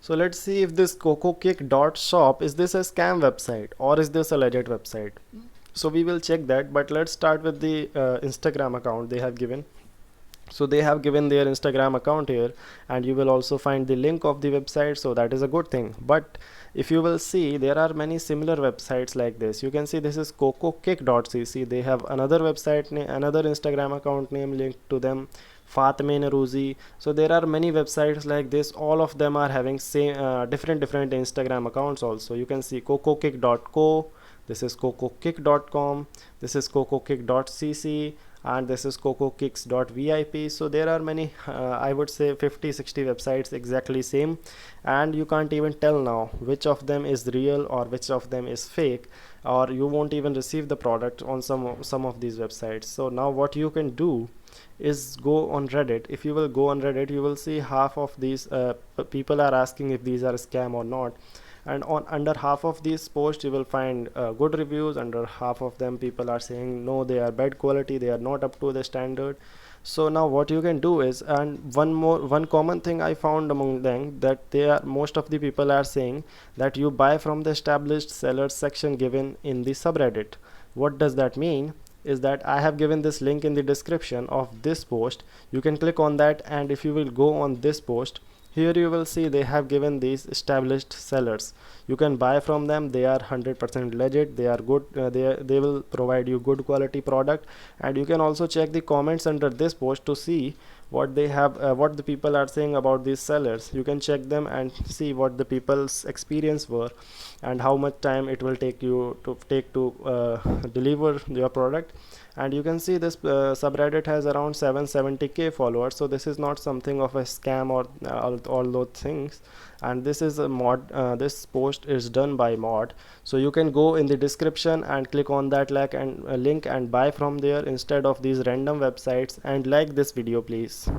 So let's see if this cocokick.shop is this a scam website or is this a legit website. So we will check that, but let's start with the Instagram account they have given. So they have given their Instagram account here, and you will also find the link of the website, so that is a good thing. But if you will see, there are many similar websites like this. You can see this is cocokick.cc. They have another website name, another Instagram account name linked to them, Fatme Naruzi. So there are many websites like this. All of them are having same different Instagram accounts. Also you can see cocokick.co, this is cocokick.com, this is cocokick.cc, and this is cocokicks.vip. So there are many, I would say 50-60 websites exactly same, and you can't even tell now which of them is real or which of them is fake, or you won't even receive the product on some of these websites. So now what you can do is go on Reddit. If you will go on Reddit, you will see half of these people are asking if these are a scam or not, and on under half of these posts you will find good reviews. Under half of them people are saying no, they are bad quality, they are not up to the standard. So now what you can do is, and one common thing I found among them, that they are, most of the people are saying that you buy from the established sellers section given in the subreddit. What does that mean is that I have given this link in the description of this post. You can click on that, and if you will go on this post, here you will see they have given these established sellers. You can buy from them. They are 100% legit, they are good, they will provide you good quality product. And you can also check the comments under this post to see what they have, what the people are saying about these sellers. You can check them and see what the people's experience were and how much time it will take to deliver your product. And you can see this subreddit has around 770k followers, so this is not something of a scam or all those things. And this is a mod, this post is done by mod, so you can go in the description and click on that link and buy from there instead of these random websites. And like this video please.